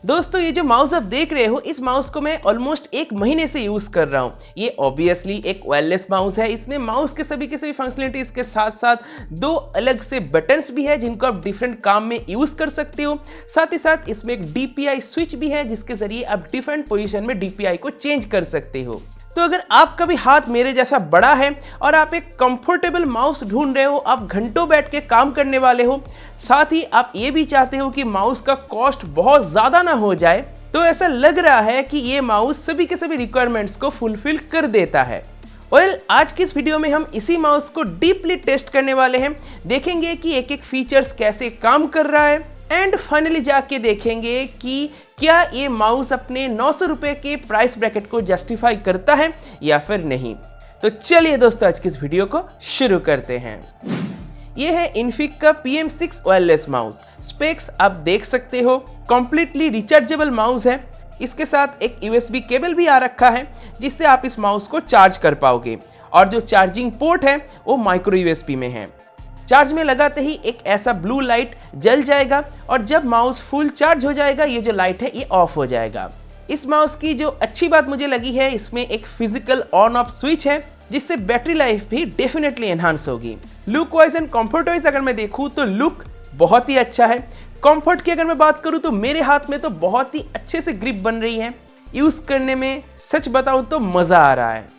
दोस्तों ये जो माउस आप देख रहे हो, इस माउस को मैं ऑलमोस्ट 1 महीने से यूज कर रहा हूँ। ये ऑब्वियसली एक वायरलेस माउस है। इसमें माउस के सभी फंक्शनलिटीज के साथ साथ 2 अलग से बटन्स भी है जिनको आप डिफरेंट काम में यूज कर सकते हो। साथ ही साथ इसमें एक DPI स्विच भी है जिसके जरिए आप डिफरेंट पोजीशन में DPI को चेंज कर सकते हो। तो अगर आपका भी हाथ मेरे जैसा बड़ा है और आप एक कंफर्टेबल माउस ढूंढ रहे हो, आप घंटों बैठ के काम करने वाले हो, साथ ही आप ये भी चाहते हो कि माउस का कॉस्ट बहुत ज़्यादा ना हो जाए, तो ऐसा लग रहा है कि ये माउस सभी के सभी रिक्वायरमेंट्स को फुलफिल कर देता है। आज की इस वीडियो में हम इसी माउस को डीपली टेस्ट करने वाले हैं। देखेंगे कि एक एक फीचर्स कैसे काम कर रहा है एंड फाइनली जाके देखेंगे कि क्या ये माउस अपने 900 रुपए के प्राइस ब्रैकेट को जस्टिफाई करता है या फिर नहीं। तो चलिए दोस्तों आज की इस वीडियो को शुरू करते हैं। ये है इन्फिक का PM6 वायरलेस माउस। स्पेक्स आप देख सकते हो, कंप्लीटली रिचार्जेबल माउस है। इसके साथ एक USB केबल भी आ रखा है जिससे आप इस माउस को चार्ज कर पाओगे और जो चार्जिंग पोर्ट है वो माइक्रो USB में है। चार्ज में लगाते ही एक ऐसा ब्लू लाइट जल जाएगा और जब माउस फुल चार्ज हो जाएगा ये जो लाइट है ये ऑफ हो जाएगा। इस माउस की जो अच्छी बात मुझे लगी है, इसमें एक फिजिकल ऑन ऑफ स्विच है जिससे बैटरी लाइफ भी डेफिनेटली एनहांस होगी। Look wise and comfort wise अगर मैं देखूं तो लुक बहुत ही अच्छा है। कंफर्ट की अगर मैं बात करूं तो मेरे हाथ में तो बहुत ही अच्छे से ग्रिप बन रही है। यूज करने में सच बताऊं तो मजा आ रहा है।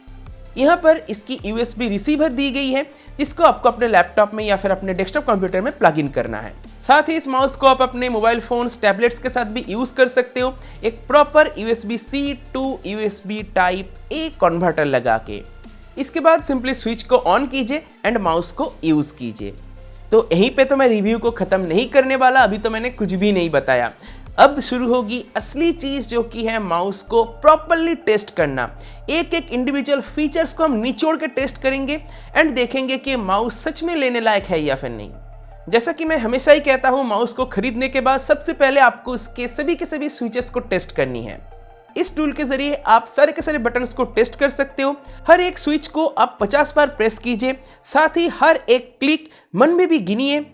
यहाँ पर इसकी USB रिसीवर दी गई है जिसको आपको अपने लैपटॉप में या फिर अपने डेस्कटॉप कंप्यूटर में प्लग इन करना है। साथ ही इस माउस को आप अपने मोबाइल फोन्स, टैबलेट्स के साथ भी यूज कर सकते हो, एक proper USB-C to USB Type A converter लगा के। इसके बाद सिंपली स्विच को ऑन कीजिए एंड माउस को यूज कीजिए। तो यहीं पे तो मैं रिव्यू को खत्म नहीं करने वाला, अभी तो मैंने कुछ भी नहीं बताया। अब शुरू होगी असली चीज जो कि है माउस को प्रॉपर्ली टेस्ट करना। एक एक इंडिविजुअल फीचर्स को हम निचोड़ के टेस्ट करेंगे एंड देखेंगे कि माउस सच में लेने लायक है या फिर नहीं। जैसा कि मैं हमेशा ही कहता हूं, माउस को खरीदने के बाद सबसे पहले आपको इसके सभी के सभी स्विचेस को टेस्ट करनी है। इस टूल के जरिए आप सारे के सारे बटन्स को टेस्ट कर सकते हो। हर एक स्विच को आप 50 बार प्रेस कीजिए, साथ ही हर एक क्लिक मन में भी गिनिए।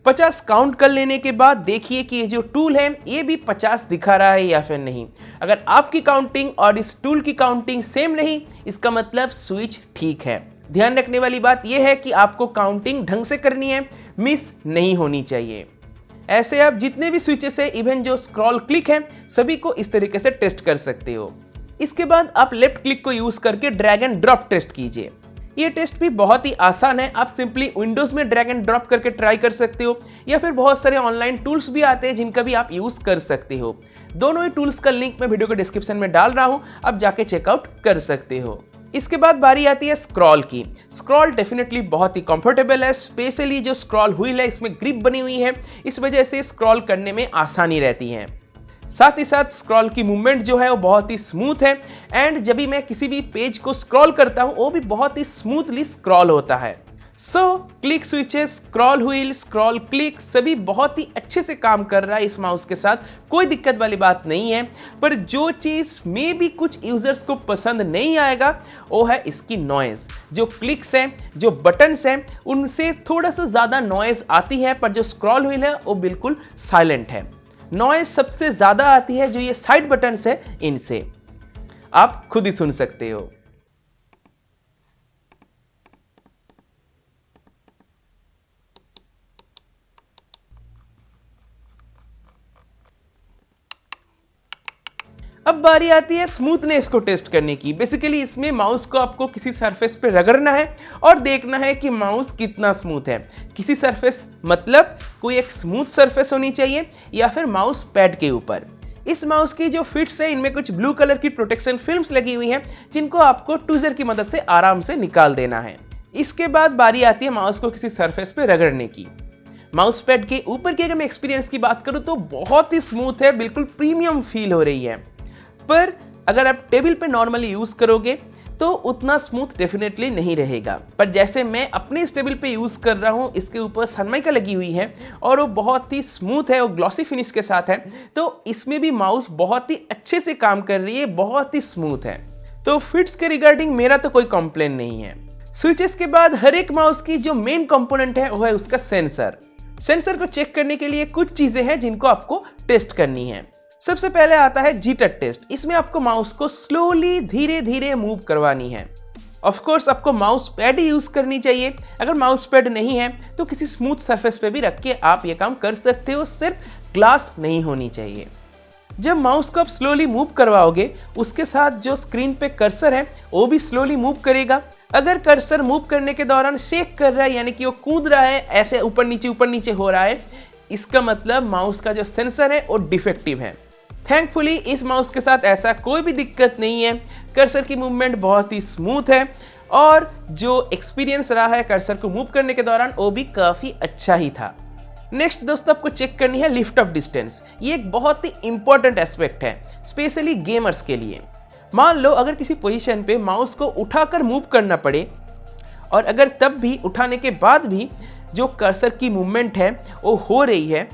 50 काउंट कर लेने के बाद देखिए कि ये जो टूल है ये भी 50 दिखा रहा है या फिर नहीं। अगर आपकी काउंटिंग और इस टूल की काउंटिंग सेम नहीं, इसका मतलब स्विच ठीक है। ध्यान रखने वाली बात यह है कि आपको काउंटिंग ढंग से करनी है, मिस नहीं होनी चाहिए। ऐसे आप जितने भी स्विचेस है, इवन जो स्क्रॉल क्लिक है, सभी को इस तरीके से टेस्ट कर सकते हो। इसके बाद आप लेफ्ट क्लिक को यूज करके ड्रैग एंड ड्रॉप टेस्ट कीजिए। ये टेस्ट भी बहुत ही आसान है। आप सिंपली विंडोज में ड्रैग एंड ड्रॉप करके ट्राई कर सकते हो या फिर बहुत सारे ऑनलाइन टूल्स भी आते हैं जिनका भी आप यूज कर सकते हो। दोनों ही टूल्स का लिंक मैं वीडियो के डिस्क्रिप्शन में डाल रहा हूं, आप जाके चेकआउट कर सकते हो। इसके बाद बारी आती है स्क्रॉल की। स्क्रॉल डेफिनेटली बहुत ही कंफर्टेबल है। स्पेशली जो स्क्रॉल व्हील है इसमें ग्रिप बनी हुई है, इस वजह से स्क्रॉल करने में आसानी रहती है। साथ ही साथ स्क्रॉल की मूवमेंट जो है वो बहुत ही स्मूथ है एंड जब भी मैं किसी भी पेज को स्क्रॉल करता हूं वो भी बहुत ही स्मूथली स्क्रॉल होता है। Click switches, scroll wheel, scroll click सभी बहुत ही अच्छे से काम कर रहा है इस माउस के साथ, कोई दिक्कत वाली बात नहीं है। पर जो चीज़ में भी कुछ यूजर्स को पसंद नहीं आएगा वो है इसकी नॉइज़। जो क्लिक्स हैं, जो बटन्स हैं, उनसे थोड़ा सा ज़्यादा नॉइज़ आती है, पर जो स्क्रॉल व्हील है वो बिल्कुल साइलेंट है। नॉइज़ सबसे ज़्यादा आती है जो ये साइड बटन्स है इनसे। आप खुद ही सुन सकते हो। अब बारी आती है स्मूथनेस को टेस्ट करने की। बेसिकली इसमें माउस को आपको किसी सरफेस पे रगड़ना है और देखना है कि माउस कितना स्मूथ है। किसी सरफेस मतलब कोई एक स्मूथ सरफेस होनी चाहिए या फिर माउस पैड के ऊपर। इस माउस की जो फिट्स है इनमें कुछ ब्लू कलर की प्रोटेक्शन फिल्म्स लगी हुई हैं जिनको आपको ट्विजर की मदद से आराम से निकाल देना है। इसके बाद बारी आती है माउस को किसी सरफेस पे रगड़ने की। माउस पैड के ऊपर की अगर मैं एक्सपीरियंस की बात करूं तो बहुत ही स्मूथ है, बिल्कुल प्रीमियम फील हो रही है। पर अगर आप टेबल पे नॉर्मली यूज करोगे तो उतना स्मूथ डेफिनेटली नहीं रहेगा। पर जैसे मैं अपने इस टेबल पे यूज कर रहा हूँ, इसके ऊपर सनमाइका लगी हुई है और वो बहुत ही स्मूथ है, वो ग्लॉसी फिनिश के साथ है, तो इसमें भी माउस बहुत ही अच्छे से काम कर रही है, बहुत ही स्मूथ है। तो फिट्स के रिगार्डिंग मेरा तो कोई कंप्लेन नहीं है। स्विचेस के बाद हर एक माउस की जो मेन कंपोनेंट है वो है उसका सेंसर। सेंसर को चेक करने के लिए कुछ चीजें हैं जिनको आपको टेस्ट करनी है। सबसे पहले आता है जिटर टेस्ट। इसमें आपको माउस को स्लोली धीरे धीरे मूव करवानी है। ऑफ कोर्स आपको माउस पैड ही यूज करनी चाहिए। अगर माउस पैड नहीं है तो किसी स्मूथ सरफेस पे भी रख के आप ये काम कर सकते हो, सिर्फ ग्लास नहीं होनी चाहिए। जब माउस को आप स्लोली मूव करवाओगे उसके साथ जो स्क्रीन पे कर्सर है वो भी स्लोली मूव करेगा। अगर कर्सर मूव करने के दौरान शेक कर रहा है, यानी कि वो कूद रहा है, ऐसे ऊपर नीचे हो रहा है, इसका मतलब माउस का जो सेंसर है वो डिफेक्टिव है। थैंकफुली इस माउस के साथ ऐसा कोई भी दिक्कत नहीं है। कर्सर की मूवमेंट बहुत ही स्मूथ है और जो एक्सपीरियंस रहा है कर्सर को मूव करने के दौरान वो भी काफ़ी अच्छा ही था। नेक्स्ट दोस्तों आपको चेक करनी है लिफ्ट ऑफ डिस्टेंस। ये एक बहुत ही इंपॉर्टेंट एस्पेक्ट है, स्पेशली गेमर्स के लिए। मान लो अगर किसी पोजीशन पे माउस को उठाकर मूव करना पड़े और अगर तब भी उठाने के बाद भी जो कर्सर की मूवमेंट है वो हो रही है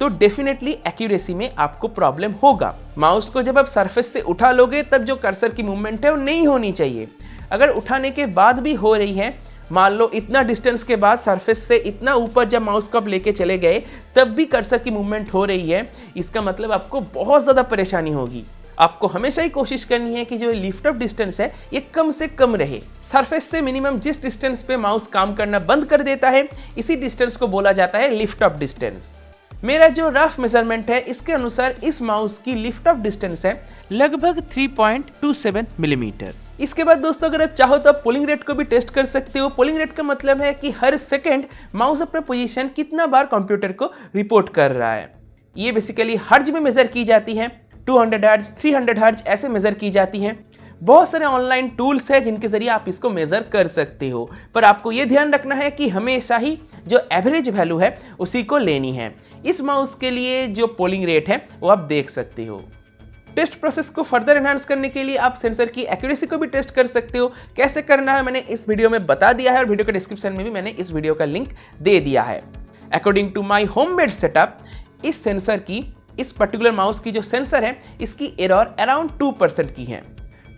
तो डेफिनेटली एक्यूरेसी में आपको प्रॉब्लम होगा। माउस को जब आप सरफेस से उठा लोगे तब जो कर्सर की मूवमेंट है वो नहीं होनी चाहिए। अगर उठाने के बाद भी हो रही है, मान लो इतना डिस्टेंस के बाद सरफेस से इतना ऊपर जब माउस को आप लेके चले गए तब भी कर्सर की मूवमेंट हो रही है, इसका मतलब आपको बहुत ज़्यादा परेशानी होगी। आपको हमेशा ही कोशिश करनी है कि जो लिफ्ट ऑफ डिस्टेंस है ये कम से कम रहे। सरफेस से मिनिमम जिस डिस्टेंस पे माउस काम करना बंद कर देता है इसी डिस्टेंस को बोला जाता है लिफ्ट ऑफ डिस्टेंस। मेरा जो रफ मेजरमेंट है इसके अनुसार इस माउस की लिफ्ट ऑफ डिस्टेंस है लगभग 3.27 मिलीमीटर। इसके बाद दोस्तों अगर आप चाहो तो आप पोलिंग रेट को भी टेस्ट कर सकते हो। पोलिंग रेट का मतलब है कि हर सेकंड माउस अपना पोजीशन कितना बार कंप्यूटर को रिपोर्ट कर रहा है। ये बेसिकली हर्ट्ज में मेजर की जाती है, 200 हर्ट्ज, 300 हर्ट्ज ऐसे मेजर की जाती हैं। बहुत सारे ऑनलाइन टूल्स हैं जिनके जरिए आप इसको मेजर कर सकते हो, पर आपको ये ध्यान रखना है कि हमेशा ही जो एवरेज वैल्यू है उसी को लेनी है। इस माउस के लिए जो पोलिंग रेट है वो आप देख सकते हो। टेस्ट प्रोसेस को फर्दर एनहांस करने के लिए आप सेंसर की एक्यूरेसी को भी टेस्ट कर सकते हो। कैसे करना है मैंने इस वीडियो में बता दिया है और वीडियो के डिस्क्रिप्शन में भी मैंने इस वीडियो का लिंक दे दिया है। According to my homemade setup, इस सेंसर की, इस पर्टिकुलर माउस की जो सेंसर है इसकी एरर अराउंड 2% की है।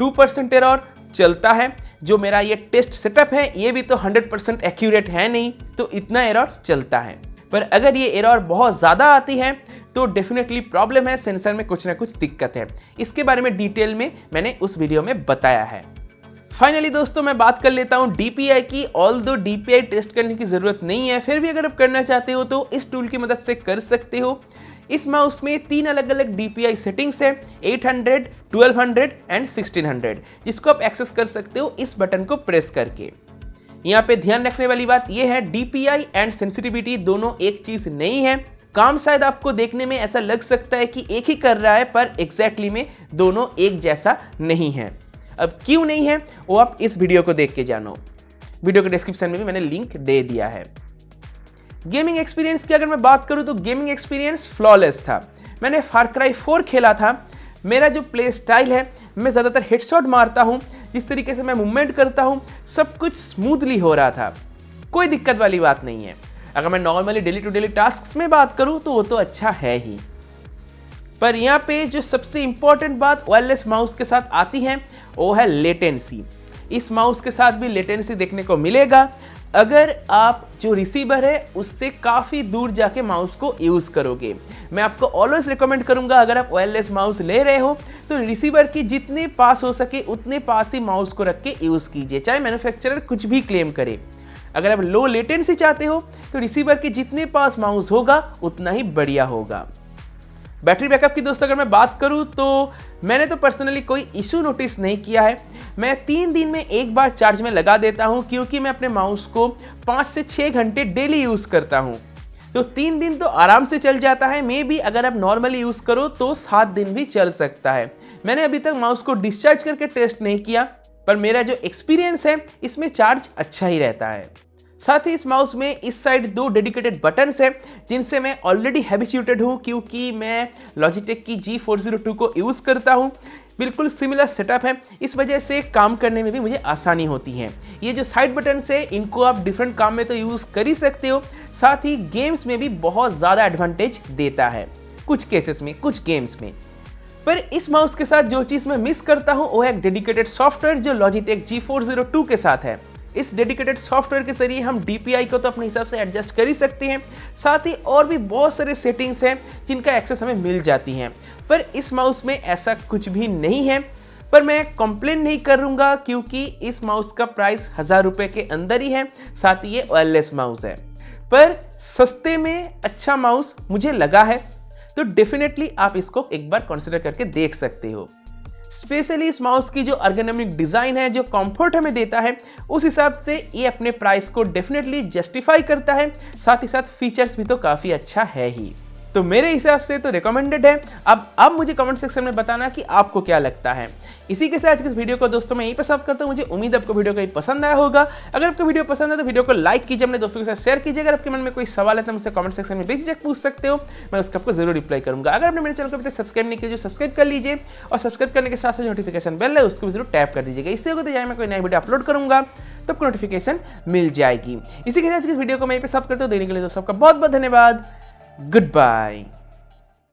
2% एरर चलता है। जो मेरा ये टेस्ट सेटअप है ये भी तो 100% एक्यूरेट है नहीं, तो इतना एरर चलता है। पर अगर ये एरर बहुत ज़्यादा आती है तो डेफिनेटली प्रॉब्लम है, सेंसर में कुछ ना कुछ दिक्कत है। इसके बारे में डिटेल में मैंने उस वीडियो में बताया है। फाइनली दोस्तों मैं बात कर लेता हूँ DPI की। ऑल्दो DPI टेस्ट करने की ज़रूरत नहीं है, फिर भी अगर आप करना चाहते हो तो इस टूल की मदद से कर सकते हो। इस माउस में 3 अलग अलग DPI सेटिंग्स है, 800, 1200 एंड 1600, जिसको आप एक्सेस कर सकते हो इस बटन को प्रेस करके। यहाँ पे ध्यान रखने वाली बात यह है DPI एंड सेंसिटिविटी दोनों एक चीज नहीं है। काम शायद आपको देखने में ऐसा लग सकता है कि एक ही कर रहा है, पर एग्जैक्टली में दोनों एक जैसा नहीं है। अब क्यों नहीं है वो आप इस वीडियो को देख के जानो। वीडियो के डिस्क्रिप्शन में भी मैंने लिंक दे दिया है। गेमिंग एक्सपीरियंस की अगर मैं बात करूं तो गेमिंग एक्सपीरियंस फ्लॉलेस था। मैंने फार क्राई 4 खेला था। मेरा जो प्ले स्टाइल है, मैं ज़्यादातर हेडशॉट मारता हूं, जिस तरीके से मैं मूवमेंट करता हूं सब कुछ स्मूथली हो रहा था, कोई दिक्कत वाली बात नहीं है। अगर मैं normally daily to daily tasks में बात करूं तो वो तो अच्छा है ही, पर यहाँ पे जो सबसे इंपॉर्टेंट बात वायरलेस माउस के साथ आती है वो है लेटेंसी। इस माउस के साथ भी लेटेंसी देखने को मिलेगा अगर आप जो रिसीवर है उससे काफ़ी दूर जाके माउस को यूज़ करोगे। मैं आपको ऑलवेज रिकमेंड करूंगा अगर आप वायरलेस माउस ले रहे हो तो रिसीवर की जितने पास हो सके उतने पास ही माउस को रख के यूज़ कीजिए, चाहे मैन्युफैक्चरर कुछ भी क्लेम करे। अगर आप लो लेटेंसी चाहते हो तो रिसीवर के जितने पास माउस होगा उतना ही बढ़िया होगा। बैटरी बैकअप की दोस्तों अगर मैं बात करूं तो मैंने तो पर्सनली कोई इशू नोटिस नहीं किया है। मैं 3 दिन में एक बार चार्ज में लगा देता हूं, क्योंकि मैं अपने माउस को 5 से 6 घंटे डेली यूज़ करता हूं, तो 3 दिन तो आराम से चल जाता है। मे बी अगर आप नॉर्मली यूज़ करो तो 7 दिन भी चल सकता है। मैंने अभी तक माउस को डिस्चार्ज करके टेस्ट नहीं किया, पर मेरा जो एक्सपीरियंस है इसमें चार्ज अच्छा ही रहता है। साथ ही इस माउस में इस साइड 2 डेडिकेटेड बटन्स हैं जिनसे मैं ऑलरेडी हैबिचुएटेड हूँ, क्योंकि मैं लॉजिटेक की G402 को यूज़ करता हूँ। बिल्कुल सिमिलर सेटअप है, इस वजह से काम करने में भी मुझे आसानी होती है। ये जो साइड बटन्स है इनको आप डिफरेंट काम में तो यूज़ कर ही सकते हो, साथ ही गेम्स में भी बहुत ज़्यादा एडवांटेज देता है कुछ केसेस में, कुछ गेम्स में। पर इस माउस के साथ जो चीज़ मैं मिस करता हूँ वो है एक डेडिकेटेड सॉफ्टवेयर जो लॉजिटेक G402 के साथ है। इस डेडिकेटेड सॉफ्टवेयर के जरिए हम DPI को तो अपने हिसाब से एडजस्ट कर ही सकते हैं, साथ ही और भी बहुत सारे सेटिंग्स हैं जिनका एक्सेस हमें मिल जाती हैं। पर इस माउस में ऐसा कुछ भी नहीं है, पर मैं कंप्लेन नहीं करूंगा क्योंकि इस माउस का प्राइस 1000 रुपए के अंदर ही है, साथ ही ये वायरलेस माउस है। पर सस्ते में अच्छा माउस मुझे लगा है, तो डेफिनेटली आप इसको एक बार कंसिडर करके देख सकते हो। स्पेशली इस माउस की जो अर्गोनॉमिक डिजाइन है, जो कंफर्ट हमें देता है, उस हिसाब से ये अपने प्राइस को डेफिनेटली जस्टिफाई करता है, साथ ही साथ फीचर्स भी तो काफी अच्छा है ही। तो मेरे हिसाब से तो रिकमेंडेड है। अब मुझे कमेंट सेक्शन में बताना कि आपको क्या लगता है। इसी के साथ इस वीडियो को दोस्तों मैं यहीं पर समाप्त करता हूं। मुझे उम्मीद है आपको वीडियो को पसंद आया होगा। अगर आपको वीडियो पसंद है तो वीडियो को लाइक कीजिए, अपने दोस्तों के साथ शेयर कीजिए। अगर आपके मन में कोई सवाल है तो मुझसे कमेंट सेक्शन में बेझिझक पूछ सकते हो, मैं उसका आपको जरूर रिप्लाई करूंगा। अगर आपने मेरे चैनल को अभी तक सब्सक्राइब नहीं किया, सब्सक्राइब कर लीजिए और सब्सक्राइब करने के साथ साथ नोटिफिकेशन बेल है उसको भी जरूर टैप कर दीजिएगा। इससे होगा तो मैं कोई नई वीडियो अपलोड करूंगा तो आपको नोटिफिकेशन मिल जाएगी। इसी के साथ इस वीडियो को मैं यहीं पे समाप्त करता हूं। देखने के लिए दोस्तों आपका बहुत बहुत धन्यवाद। Good bye.